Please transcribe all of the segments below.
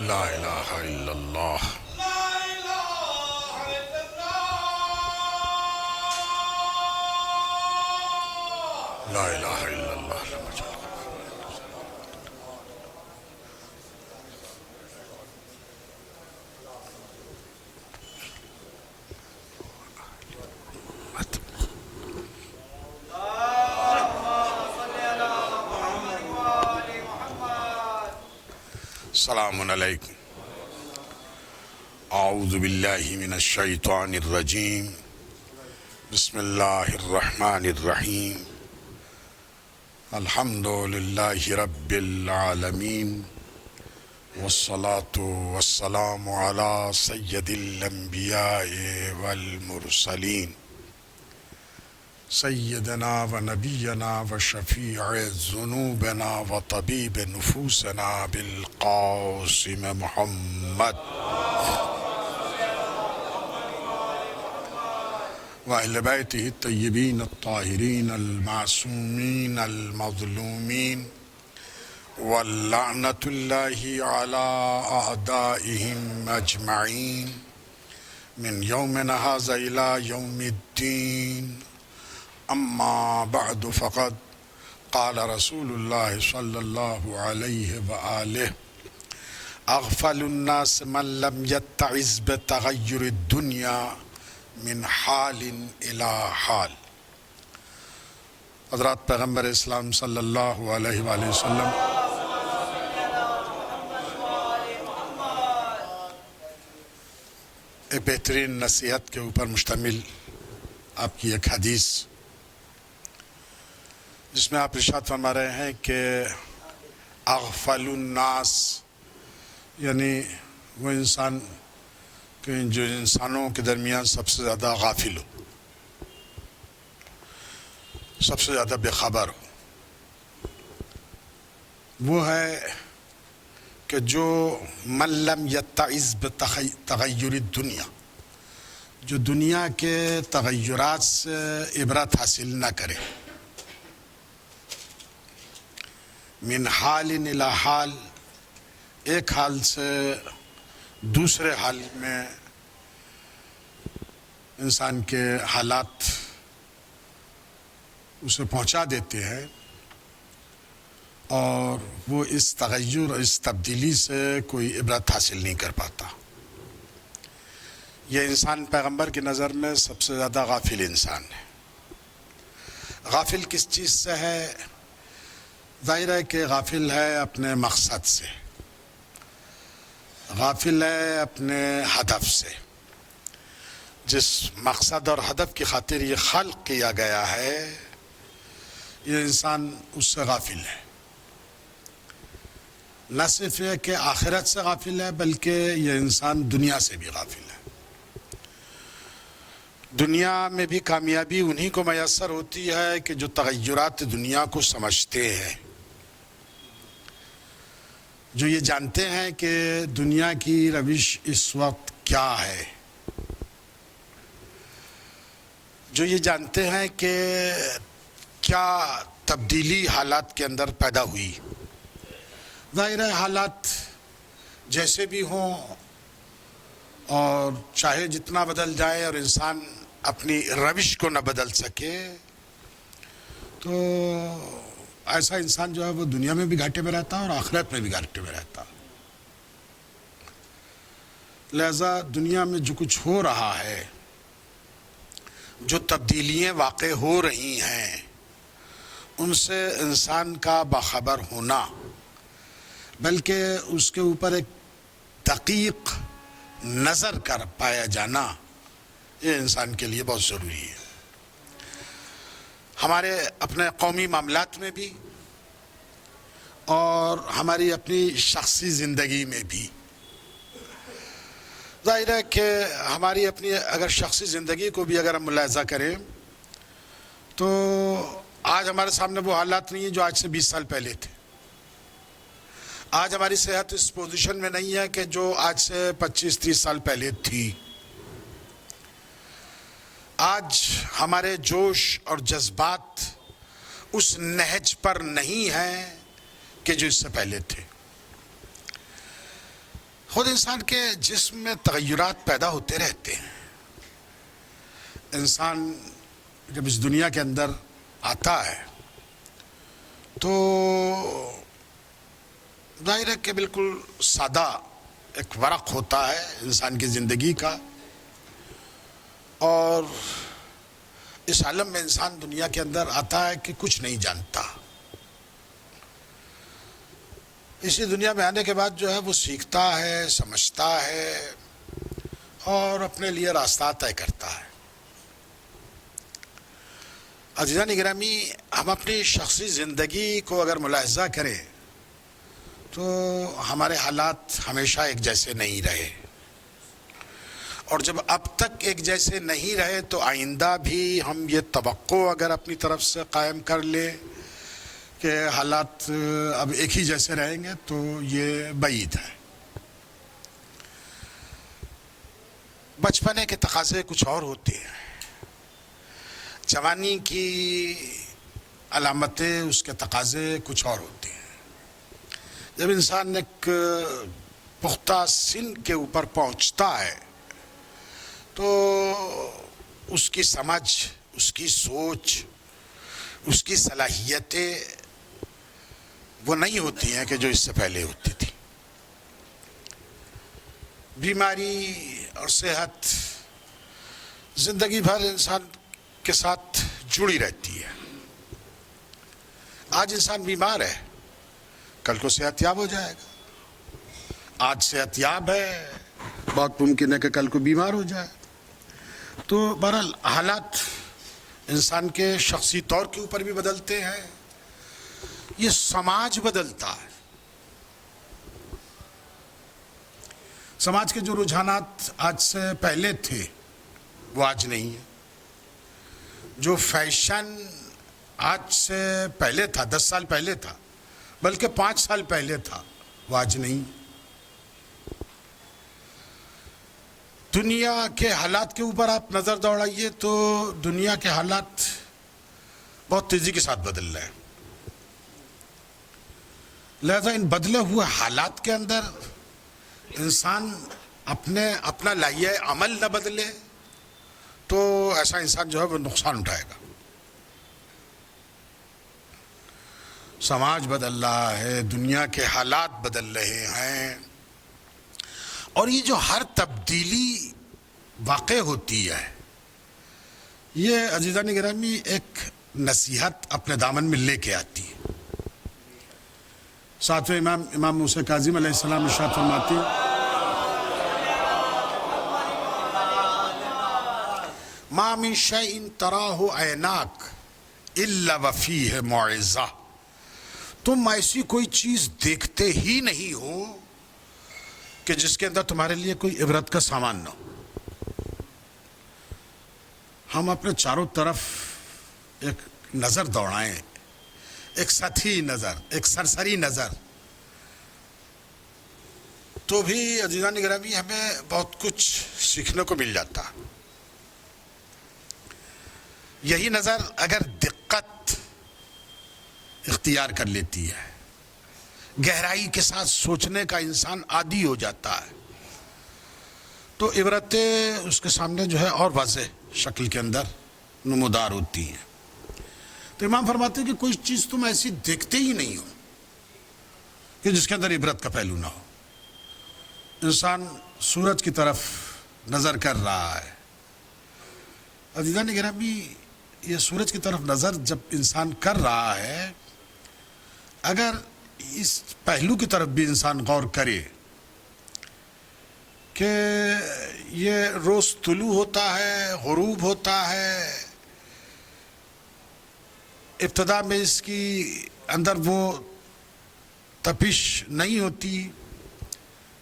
لا الہ الا اللہ لا الہ الا اللہ السلام علیکم اعوذ باللہ من الشیطان الرجیم بسم اللہ الرحمن الرحیم الحمد للہ رب العالمین والصلاة والسلام علی سید الانبیاء والمرسلین سیدنا و نبینا و شفیع ذنوبنا و طبیب نفوسنا بالقاسم محمد و اہل بیتہ الطیبین الطاہرین المعصومین المظلومین واللعنۃ اللہ علی اعدائہم اجمعین من یومنا ھذا الی یوم الدین اما بعد فقد قال رسول اللہ صلی اللہ علیہ وآلہ اغفل الناس من لم يتعظ بتغیر الدنیا من حال الى حال۔ حضرات پیغمبر اسلام صلی اللہ علیہ وآلہ وسلم ایک بہترین نصیحت کے اوپر مشتمل آپ کی ایک حدیث، جس میں آپ ارشاد فرما رہے ہیں کہ اغفل الناس، یعنی وہ انسان کہ جو انسانوں کے درمیان سب سے زیادہ غافل ہو، سب سے زیادہ بے خبر ہو، وہ ہے کہ جو من لم یتعظ بتغیر الدنیا، جو دنیا کے تغیرات سے عبرت حاصل نہ کرے، من حال الی حال، ایک حال سے دوسرے حال میں انسان کے حالات اسے پہنچا دیتے ہیں، اور وہ اس تغیر اور اس تبدیلی سے کوئی عبرت حاصل نہیں کر پاتا۔ یہ انسان پیغمبر کی نظر میں سب سے زیادہ غافل انسان ہے۔ غافل کس چیز سے ہے؟ ظاہر ہے کہ غافل ہے اپنے مقصد سے، غافل ہے اپنے ہدف سے، جس مقصد اور ہدف کی خاطر یہ خلق کیا گیا ہے، یہ انسان اس سے غافل ہے۔ نہ صرف یہ کہ آخرت سے غافل ہے، بلکہ یہ انسان دنیا سے بھی غافل ہے۔ دنیا میں بھی کامیابی انہی کو میسر ہوتی ہے کہ جو تغیرات دنیا کو سمجھتے ہیں، جو یہ جانتے ہیں کہ دنیا کی روش اس وقت کیا ہے، جو یہ جانتے ہیں کہ کیا تبدیلی حالات کے اندر پیدا ہوئی۔ ظاہر ہے حالات جیسے بھی ہوں اور چاہے جتنا بدل جائے اور انسان اپنی روش کو نہ بدل سکے، تو ایسا انسان جو ہے وہ دنیا میں بھی گھاٹے میں رہتا ہے اور آخرت میں بھی گھاٹے میں رہتا۔ لہذا دنیا میں جو کچھ ہو رہا ہے، جو تبدیلیاں واقع ہو رہی ہیں، ان سے انسان کا باخبر ہونا، بلکہ اس کے اوپر ایک دقیق نظر کر پایا جانا، یہ انسان کے لیے بہت ضروری ہے۔ ہمارے اپنے قومی معاملات میں بھی اور ہماری اپنی شخصی زندگی میں بھی۔ ظاہر ہے کہ ہماری اپنی اگر شخصی زندگی کو بھی اگر ہم ملاحظہ کریں تو آج ہمارے سامنے وہ حالات نہیں ہیں جو آج سے 20 سال پہلے تھے۔ آج ہماری صحت اس پوزیشن میں نہیں ہے کہ جو آج سے 25-30 سال پہلے تھی۔ آج ہمارے جوش اور جذبات اس نہج پر نہیں ہیں کہ جو اس سے پہلے تھے۔ خود انسان کے جسم میں تغیرات پیدا ہوتے رہتے ہیں. انسان جب اس دنیا کے اندر آتا ہے تو ظاہر ہے کہ بالکل سادہ ایک ورق ہوتا ہے انسان کی زندگی کا، اور اس عالم میں انسان دنیا کے اندر آتا ہے کہ کچھ نہیں جانتا. اسی دنیا میں آنے کے بعد جو ہے وہ سیکھتا ہے، سمجھتا ہے اور اپنے لیے راستہ طے کرتا ہے. عزیزان گرامی، ہم اپنی شخصی زندگی کو اگر ملاحظہ کریں تو ہمارے حالات ہمیشہ ایک جیسے نہیں رہے، اور جب اب تک ایک جیسے نہیں رہے تو آئندہ بھی ہم یہ توقع اگر اپنی طرف سے قائم کر لیں کہ حالات اب ایک ہی جیسے رہیں گے تو یہ بعید ہے. بچپنے کے تقاضے کچھ اور ہوتے ہیں، جوانی کی علامتیں اس کے تقاضے کچھ اور ہوتے ہیں. جب انسان ایک پختہ سن کے اوپر پہنچتا ہے تو اس کی سمجھ، اس کی سوچ، اس کی صلاحیتیں وہ نہیں ہوتی ہیں کہ جو اس سے پہلے ہوتی تھی. بیماری اور صحت زندگی بھر انسان کے ساتھ جڑی رہتی ہے. آج انسان بیمار ہے، کل کو صحت یاب ہو جائے گا. آج صحت یاب ہے، بہت ممکن ہے کہ کل کو بیمار ہو جائے. تو بہرحال حالات انسان کے شخصی طور کے اوپر بھی بدلتے ہیں. یہ سماج بدلتا ہے. سماج کے جو رجحانات آج سے پہلے تھے وہ آج نہیں ہے. جو فیشن آج سے پہلے تھا، 10 سال پہلے تھا، بلکہ 5 سال پہلے تھا، وہ آج نہیں. دنیا کے حالات کے اوپر آپ نظر دوڑائیے تو دنیا کے حالات بہت تیزی کے ساتھ بدل رہے ہیں. لہذا ان بدلے ہوئے حالات کے اندر انسان اپنا لائحہ عمل نہ بدلے تو ایسا انسان جو ہے وہ نقصان اٹھائے گا. سماج بدل رہا ہے، دنیا کے حالات بدل رہے ہیں، اور یہ جو ہر تبدیلی واقع ہوتی ہے یہ عزیزان گرامی ایک نصیحت اپنے دامن میں لے کے آتی ہے. ساتویں امام موسیٰ کاظم علیہ السلام ارشاد فرماتے ہیں، ما من شیء تراہ عیناک الا وفیہ موعظہ. تم ایسی کوئی چیز دیکھتے ہی نہیں ہو کہ جس کے اندر تمہارے لیے کوئی عبرت کا سامان نہ ہو. ہم اپنے چاروں طرف ایک نظر دوڑائیں، ایک سطحی نظر، ایک سرسری نظر، تو بھی عزیزان گرامی ہمیں بہت کچھ سیکھنے کو مل جاتا. یہی نظر اگر دقت اختیار کر لیتی ہے، گہرائی کے ساتھ سوچنے کا انسان عادی ہو جاتا ہے، تو عبرتیں اس کے سامنے جو ہے اور واضح شکل کے اندر نمودار ہوتی ہیں. تو امام فرماتے ہیں کہ کوئی چیز تم ایسی دیکھتے ہی نہیں ہو کہ جس کے اندر عبرت کا پہلو نہ ہو. انسان سورج کی طرف نظر کر رہا ہے. عزیزان گرامی، یہ سورج کی طرف نظر جب انسان کر رہا ہے، اگر اس پہلو کی طرف بھی انسان غور کرے کہ یہ روز طلوع ہوتا ہے، غروب ہوتا ہے، ابتدا میں اس کی اندر وہ تپش نہیں ہوتی،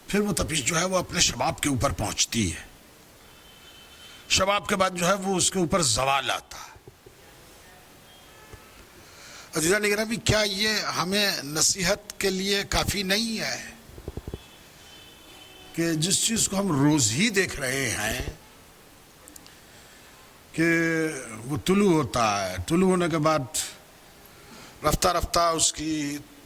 پھر وہ تپش جو ہے وہ اپنے شباب کے اوپر پہنچتی ہے، شباب کے بعد جو ہے وہ اس کے اوپر زوال آتا ہے. عزیزان گرامی، کیا یہ ہمیں نصیحت کے لیے کافی نہیں ہے کہ جس چیز کو ہم روز ہی دیکھ رہے ہیں کہ وہ طلوع ہوتا ہے، طلوع ہونے کے بعد رفتہ رفتہ اس کی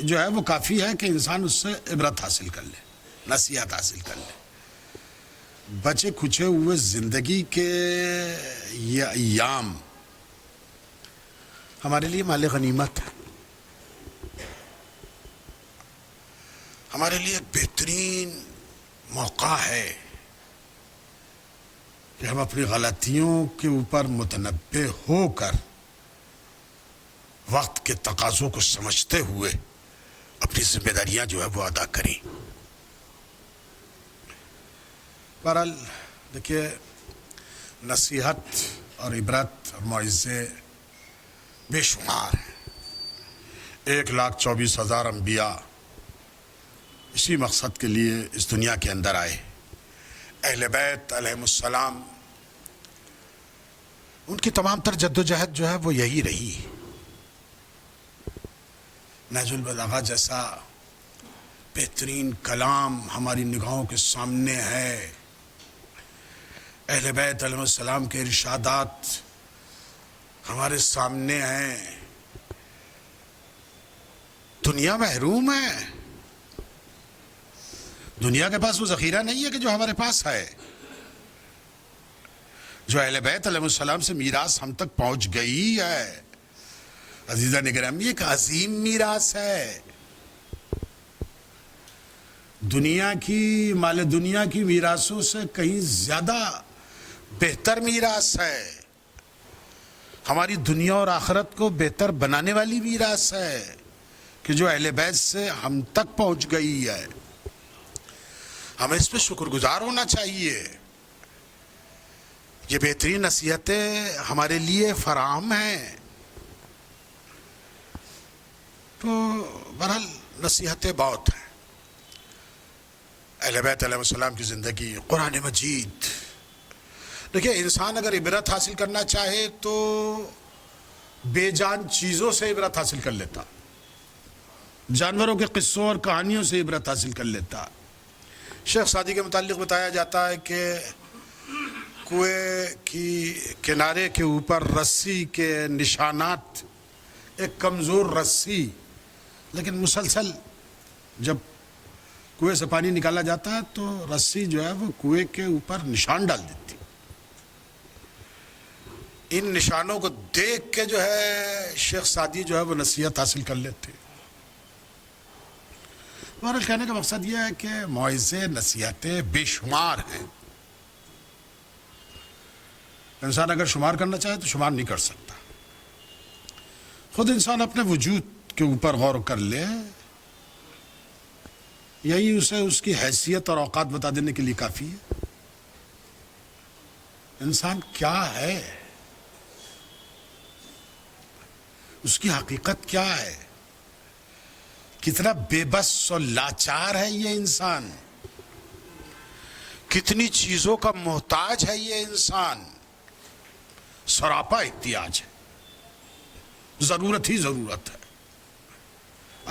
جو ہے وہ کافی ہے کہ انسان اس سے عبرت حاصل کر لے، نصیحت حاصل کر لے. بچے کھچے ہوئے زندگی کے یہ ایام ہمارے لیے مال غنیمت ہے، ہمارے لیے ایک بہترین موقع ہے کہ ہم اپنی غلطیوں کے اوپر متنبہ ہو کر وقت کے تقاضوں کو سمجھتے ہوئے اپنی ذمہ داریاں جو ہے وہ ادا کریں. بہرحال دیکھیے، نصیحت اور عبرت اور موعظے بے شمار ہیں. 1,24,000 انبیاء اسی مقصد کے لیے اس دنیا کے اندر آئے. اہل بیت علیہم السلام، ان کی تمام تر جد و جہد جو ہے وہ یہی رہی. نہج البلاغہ جیسا بہترین کلام ہماری نگاہوں کے سامنے ہے. اہل بیت علیہ السلام کے ارشادات ہمارے سامنے ہیں. دنیا محروم ہے، دنیا کے پاس وہ ذخیرہ نہیں ہے کہ جو ہمارے پاس ہے. جو اہل بیت علیہ السلام سے میراث ہم تک پہنچ گئی ہے عزیزان گرامی، ایک عظیم میراث ہے. دنیا کی مال دنیا کی میراثوں سے کہیں زیادہ بہتر میراث ہے. ہماری دنیا اور آخرت کو بہتر بنانے والی میراث ہے کہ جو اہل بیت سے ہم تک پہنچ گئی ہے. ہمیں اس پہ شکر گزار ہونا چاہیے. یہ بہترین نصیحتیں ہمارے لیے فراہم ہیں. تو بہرحال نصیحتیں بہت ہیں. اہل بیت علیہ السلام کی زندگی، قرآن مجید. دیکھیے، انسان اگر عبرت حاصل کرنا چاہے تو بے جان چیزوں سے عبرت حاصل کر لیتا، جانوروں کے قصوں اور کہانیوں سے عبرت حاصل کر لیتا. شیخ سعدی کے متعلق بتایا جاتا ہے کہ کنویں کی کنارے کے اوپر رسی کے نشانات، ایک کمزور رسی، لیکن مسلسل جب کنویں سے پانی نکالا جاتا ہے تو رسی جو ہے وہ کنویں کے اوپر نشان ڈال دیتی. ان نشانوں کو دیکھ کے جو ہے شیخ سعدی جو ہے وہ نصیحت حاصل کر لیتے. بہرحال کہنے کا مقصد یہ ہے کہ موعظے، نصیحتیں بے شمار ہیں. انسان اگر شمار کرنا چاہے تو شمار نہیں کر سکتا. خود انسان اپنے وجود کے اوپر غور کر لے، یہی اسے اس کی حیثیت اور اوقات بتا دینے کے لیے کافی ہے. انسان کیا ہے، اس کی حقیقت کیا ہے، کتنا بے بس اور لاچار ہے یہ انسان، کتنی چیزوں کا محتاج ہے یہ انسان. سراپا احتیاج ہے، ضرورت ہی ضرورت ہے.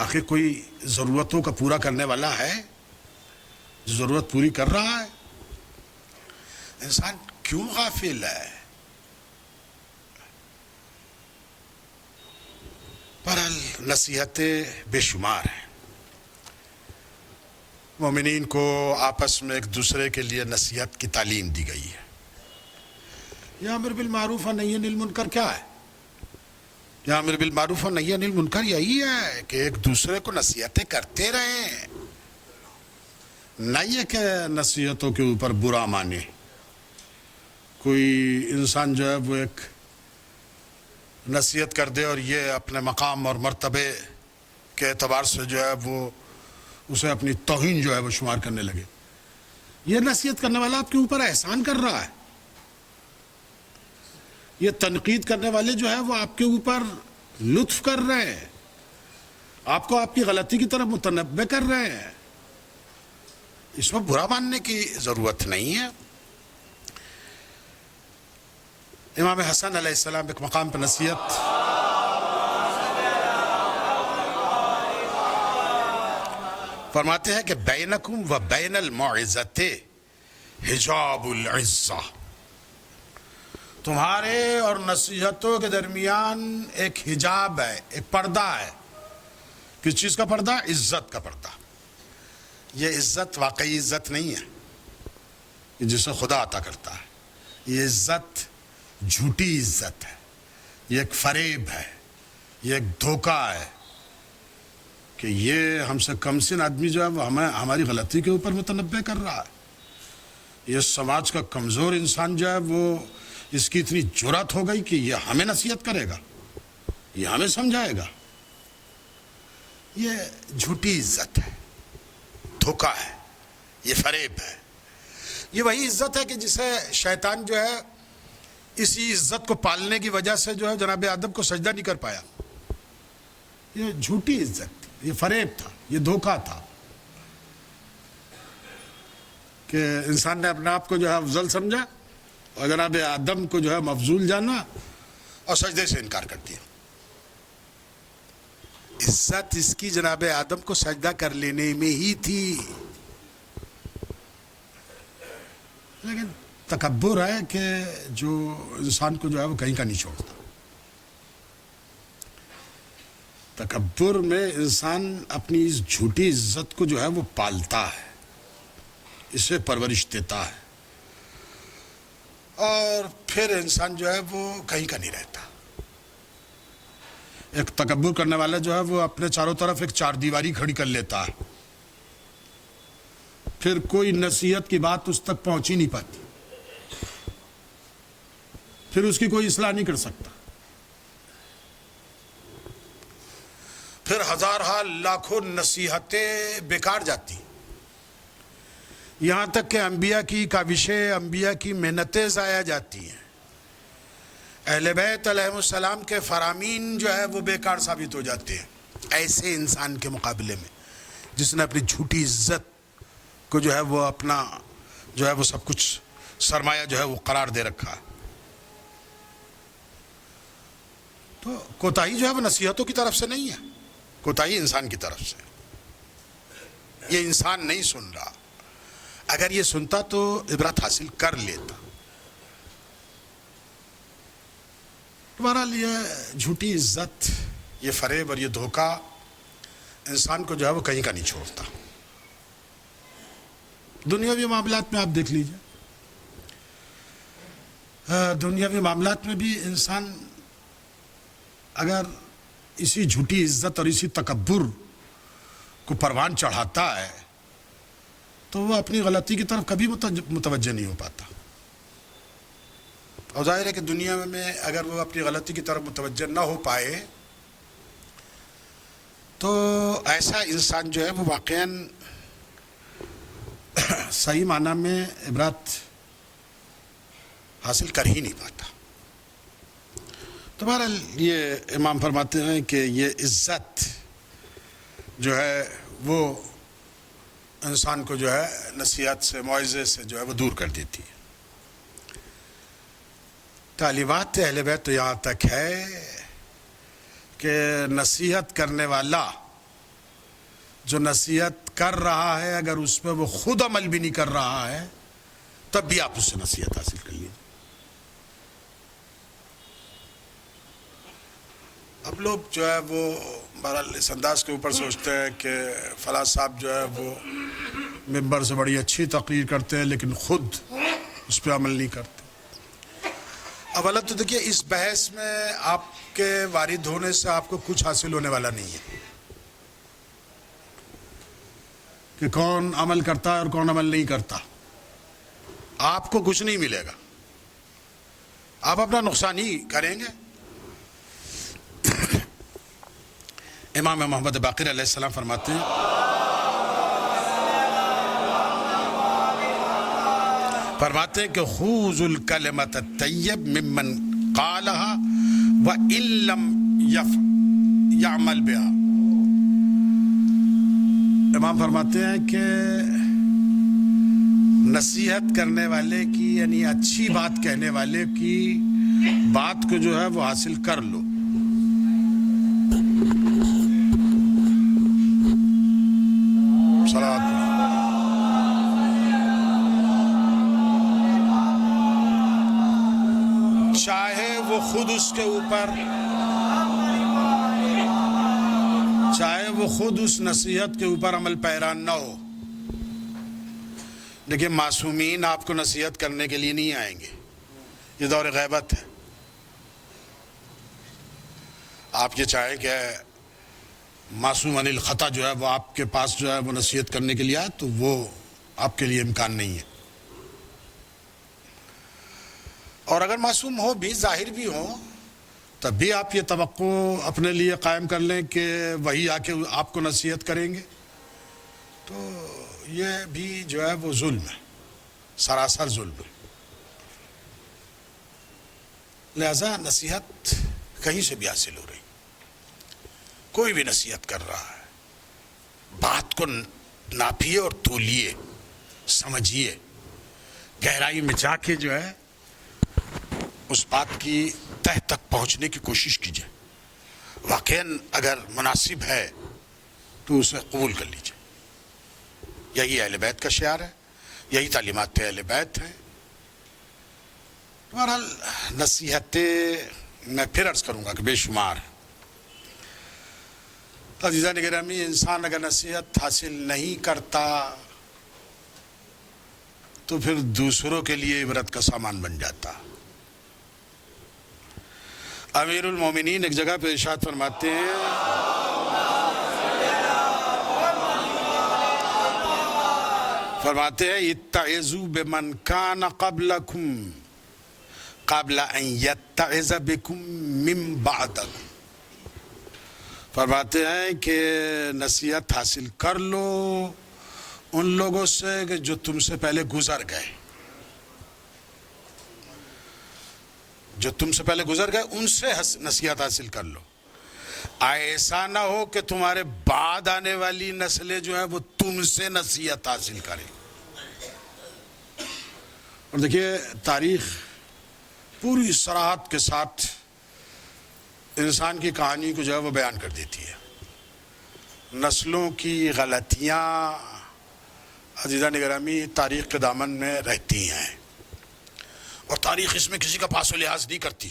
آخر کوئی ضرورتوں کا پورا کرنے والا ہے جو ضرورت پوری کر رہا ہے. انسان کیوں غافل ہے؟ بہرحال نصیحتیں بے شمار ہیں. مومنین کو آپس میں ایک دوسرے کے لیے نصیحت کی تعلیم دی گئی ہے. یامر بالمعروف و نہی عن المنکر کیا ہے؟ یامر بالمعروف و نہی عن المنکر یہی ہے کہ ایک دوسرے کو نصیحتیں کرتے رہیں، نہ یہ کہ نصیحتوں کے اوپر برا مانے. کوئی انسان جو ہے وہ ایک نصیحت کر دے اور یہ اپنے مقام اور مرتبے کے اعتبار سے جو ہے وہ اسے اپنی توہین جو ہے وہ شمار کرنے لگے. یہ نصیحت کرنے والا آپ کے اوپر احسان کر رہا ہے. یہ تنقید کرنے والے جو ہے وہ آپ کے اوپر لطف کر رہے ہیں، آپ کو آپ کی غلطی کی طرف متنبہ کر رہے ہیں. اس میں برا ماننے کی ضرورت نہیں ہے. امام حسن علیہ السلام ایک مقام پر نصیحت فرماتے ہیں کہ بینکم و بین الموعظۃ حجاب العزہ. تمہارے اور نصیحتوں کے درمیان ایک حجاب ہے، ایک پردہ ہے کس چیز کا پردہ؟ عزت کا پردہ. یہ عزت واقعی عزت نہیں ہے جسے خدا عطا کرتا ہے. یہ عزت جھوٹی عزت ہے, یہ ایک فریب ہے, یہ ایک دھوکہ ہے کہ یہ ہم سے کم سن آدمی جو ہے وہ ہماری غلطی کے اوپر متنبع کر رہا ہے. یہ سماج کا کمزور انسان جو ہے وہ اس کی اتنی جرات ہو گئی کہ یہ ہمیں نصیحت کرے گا, یہ ہمیں سمجھائے گا. یہ جھوٹی عزت ہے, دھوکہ ہے, یہ فریب ہے. یہ وہی عزت ہے کہ جسے شیطان جو ہے اسی عزت کو پالنے کی وجہ سے جو ہے جناب آدم کو سجدہ نہیں کر پایا. یہ جھوٹی عزت تھی, یہ فریب تھا, یہ دھوکہ تھا کہ انسان نے اپنے آپ کو جو ہے افضل سمجھا اور جناب آدم کو جو ہے مفضول جانا اور سجدے سے انکار کر دیا. عزت اس کی جناب آدم کو سجدہ کر لینے میں ہی تھی, لیکن تکبر ہے کہ جو انسان کو جو ہے وہ کہیں کا نہیں چھوڑتا. تکبر میں انسان اپنی اس جھوٹی عزت کو جو ہے وہ پالتا ہے, اسے پرورش دیتا ہے, اور پھر انسان جو ہے وہ کہیں کا نہیں رہتا. ایک تکبر کرنے والا جو ہے وہ اپنے چاروں طرف ایک چار دیواری کھڑی کر لیتا ہے, پھر کوئی نصیحت کی بات اس تک پہنچ ہی نہیں پاتی, پھر اس کی کوئی اصلاح نہیں کر سکتا. پھر ہزارہ لاکھوں نصیحتیں بیکار جاتی, یہاں تک کہ انبیاء کی کاوشیں, انبیاء کی محنتیں ضائع جاتی ہیں. اہل بیت علیہ السلام کے فرامین جو ہے وہ بیکار ثابت ہو جاتے ہیں ایسے انسان کے مقابلے میں جس نے اپنی جھوٹی عزت کو جو ہے وہ اپنا جو ہے وہ سب کچھ سرمایہ جو ہے وہ قرار دے رکھا. تو کوتاہی جو ہے وہ نصیحتوں کی طرف سے نہیں ہے, کوتاہی انسان کی طرف سے. یہ انسان نہیں سن رہا, اگر یہ سنتا تو عبرت حاصل کر لیتا. بہرحال یہ جھوٹی عزت, یہ فریب اور یہ دھوکہ انسان کو جو ہے وہ کہیں کا نہیں چھوڑتا. دنیاوی معاملات میں آپ دیکھ لیجئے, دنیاوی معاملات میں بھی انسان اگر اسی جھوٹی عزت اور اسی تکبر کو پروان چڑھاتا ہے تو وہ اپنی غلطی کی طرف کبھی متوجہ نہیں ہو پاتا. اور ظاہر ہے کہ دنیا میں اگر وہ اپنی غلطی کی طرف متوجہ نہ ہو پائے تو ایسا انسان جو ہے وہ واقعاً صحیح معنی میں عبرت حاصل کر ہی نہیں پاتا. تو بہرحال یہ امام فرماتے ہیں کہ یہ عزت جو ہے وہ انسان کو جو ہے نصیحت سے, موعظے سے جو ہے وہ دور کر دیتی ہے. تعلیمات اہل بیت تو یہاں تک ہے کہ نصیحت کرنے والا جو نصیحت کر رہا ہے اگر اس پہ وہ خود عمل بھی نہیں کر رہا ہے تب بھی آپ اس سے نصیحت حاصل کر لیجیے. اب لوگ جو ہے وہ بہرحال اس انداز کے اوپر سوچتے ہیں کہ فلاں صاحب جو ہے وہ ممبر سے بڑی اچھی تقریر کرتے ہیں لیکن خود اس پہ عمل نہیں کرتے. اولا تو دیکھیے اس بحث میں آپ کے وارد ہونے سے آپ کو کچھ حاصل ہونے والا نہیں ہے کہ کون عمل کرتا ہے اور کون عمل نہیں کرتا. آپ کو کچھ نہیں ملے گا, آپ اپنا نقصان ہی کریں گے. امام محمد باقر علیہ السلام فرماتے ہیں کہ خُوذُوا الْكَلِمَةَ الطَّيِّبَ مِمَّنْ قَالَهَا وَإِن لَّمْ يَعْمَلْ بِهَا. امام فرماتے ہیں کہ نصیحت کرنے والے کی یعنی اچھی بات کہنے والے کی بات کو جو ہے وہ حاصل کر لو. چاہے وہ خود اس کے اوپر وہ خود اس نصیحت کے اوپر عمل پیران نہ ہو. دیکھیں معصومین آپ کو نصیحت کرنے کے لیے نہیں آئیں گے، یہ دور غیبت ہے. آپ یہ چاہیں کہ معصوم عن الخطا جو ہے وہ آپ کے پاس جو ہے وہ نصیحت کرنے کے لیے آئے، تو وہ آپ کے لیے امکان نہیں ہے. اور اگر معصوم ہو بھی، ظاہر بھی ہو، تب بھی آپ یہ توقع اپنے لیے قائم کر لیں کہ وہی آ کے آپ کو نصیحت کریں گے، تو یہ بھی جو ہے وہ ظلم ہے، سراسر ظلم ہے. لہذا نصیحت کہیں سے بھی حاصل ہو رہی، کوئی بھی نصیحت کر رہا ہے، بات کو ناپیے اور تولیے، سمجھیے، گہرائی میں جا کے جو ہے اس بات کی تہ تک پہنچنے کی کوشش کیجیے. واقعاً اگر مناسب ہے تو اسے قبول کر لیجیے. یہی اہل بیت کا شعار ہے، یہی تعلیمات اہل بیت ہیں. بہرحال نصیحتیں میں پھر عرض کروں گا کہ بے شمار ہیں. عزیزان گرامی، انسان اگر نصیحت حاصل نہیں کرتا تو پھر دوسروں کے لیے عبرت کا سامان بن جاتا. امیر المومنین ایک جگہ پہ ارشاد فرماتے ہیں، اتعظوا بمن کان قبلکم قبل ان یتعظ بکم من بعدکم. فرماتے ہیں کہ نصیحت حاصل کر لو ان لوگوں سے کہ جو تم سے پہلے گزر گئے، جو تم سے پہلے گزر گئے ان سے نصیحت حاصل کر لو. ایسا نہ ہو کہ تمہارے بعد آنے والی نسلیں جو ہیں وہ تم سے نصیحت حاصل کریں. اور دیکھیے تاریخ پوری صراحت کے ساتھ انسان کی کہانی کو جو ہے وہ بیان کر دیتی ہے. نسلوں کی غلطیاں عزیزان گرامی تاریخ کے دامن میں رہتی ہیں، اور تاریخ اس میں کسی کا پاس و لحاظ نہیں کرتی،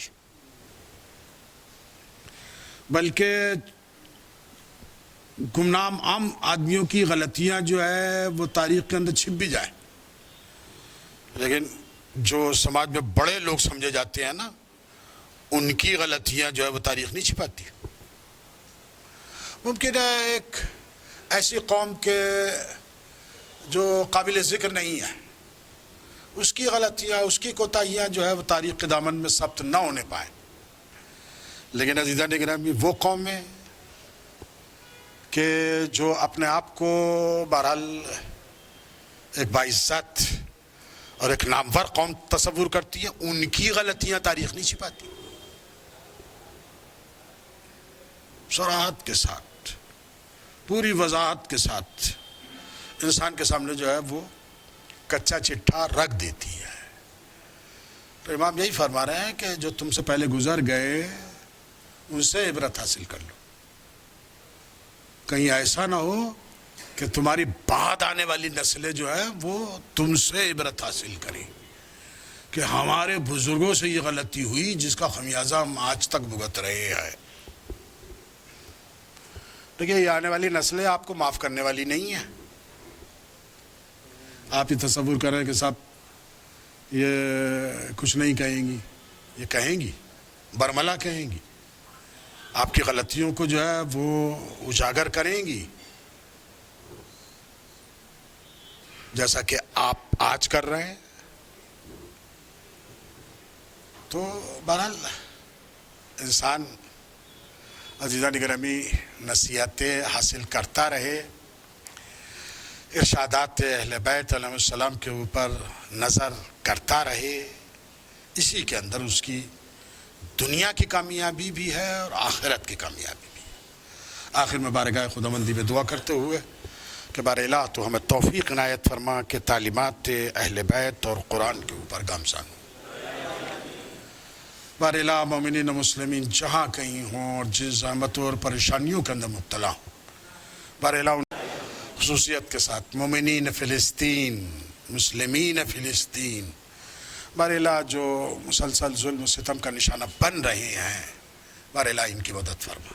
بلکہ گمنام عام آدمیوں کی غلطیاں جو ہے وہ تاریخ کے اندر چھپ بھی جائیں، لیکن جو سماج میں بڑے لوگ سمجھے جاتے ہیں نا، ان کی غلطیاں جو ہے وہ تاریخ نہیں چھپاتی. ممکن ہے ایک ایسی قوم کے جو قابل ذکر نہیں ہے، اس کی غلطیاں، اس کی کوتاہیاں جو ہے وہ تاریخ کے دامن میں ثبت نہ ہونے پائیں، لیکن عزیزان گرامی وہ قومیں کہ جو اپنے آپ کو بہرحال ایک باعزت اور ایک نامور قوم تصور کرتی ہے، ان کی غلطیاں تاریخ نہیں چھپاتی. صراحت کے ساتھ، پوری وضاحت کے ساتھ انسان کے سامنے جو ہے وہ کچا چٹھا رکھ دیتی ہے. تو امام یہی فرما رہے ہیں کہ جو تم سے پہلے گزر گئے ان سے عبرت حاصل کر لو. کہیں ایسا نہ ہو کہ تمہاری بعد آنے والی نسلیں جو ہیں وہ تم سے عبرت حاصل کریں کہ ہمارے بزرگوں سے یہ غلطی ہوئی جس کا خمیازہ ہم آج تک بھگت رہے ہیں. دیکھیے یہ آنے والی نسلیں آپ کو معاف کرنے والی نہیں ہیں. آپ یہ تصور کریں کہ صاحب یہ کچھ نہیں کہیں گی، یہ کہیں گی، برملا کہیں گی، آپ کی غلطیوں کو جو ہے وہ اجاگر کریں گی، جیسا کہ آپ آج کر رہے ہیں. تو بہرحال انسان عزیزان گرامی نصیحتیں حاصل کرتا رہے، ارشادات اہل بیت علیہ السلام کے اوپر نظر کرتا رہے، اسی کے اندر اس کی دنیا کی کامیابی بھی ہے اور آخرت کی کامیابی بھی ہے. آخر میں بارگاہ خداوندی میں دعا کرتے ہوئے کہ بار الہ تو ہمیں توفیق عنایت فرما کہ تعلیمات اہل بیت اور قرآن کے اوپر گامزن ہوں. بار الہ مومنین و مسلمین جہاں کہیں ہوں اور جس زحمتوں اور پریشانیوں کے اندر مبتلا ہوں، بار الہ خصوصیت کے ساتھ مومنین فلسطین، مسلمین فلسطین، بار الہ جو مسلسل ظلم و ستم کا نشانہ بن رہے ہیں، بار الہ ان کی مدد فرما.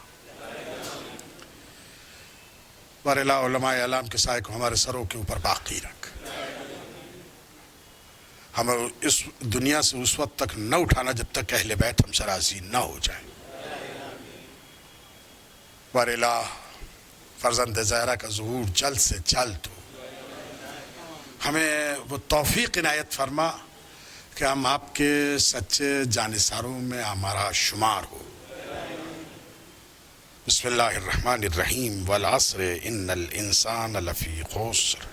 بارلا علماء اعلام کے سائے کو ہمارے سروں کے اوپر باقی رکھ. ہمیں اس دنیا سے اس وقت تک نہ اٹھانا جب تک اہل بیت ہم سے راضی نہ ہو جائیں. بارلا فرزند زہرا کا ظہور جلد سے جلد ہو. ہمیں وہ توفیق عنایت فرما کہ ہم آپ کے سچے جانثاروں میں ہمارا شمار ہو. بسم اللہ الرحمن الرحیم. والعصر ان الانسان لفی خسر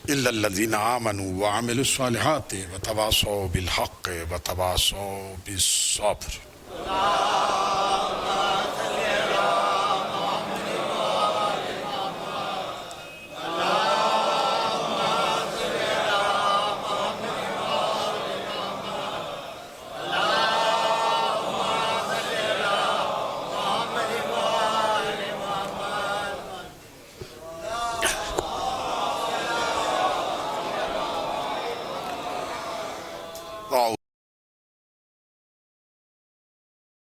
الا الذین آمنوا وعملوا الصالحات وتواصوا بالحق وتواصوا بالصبر.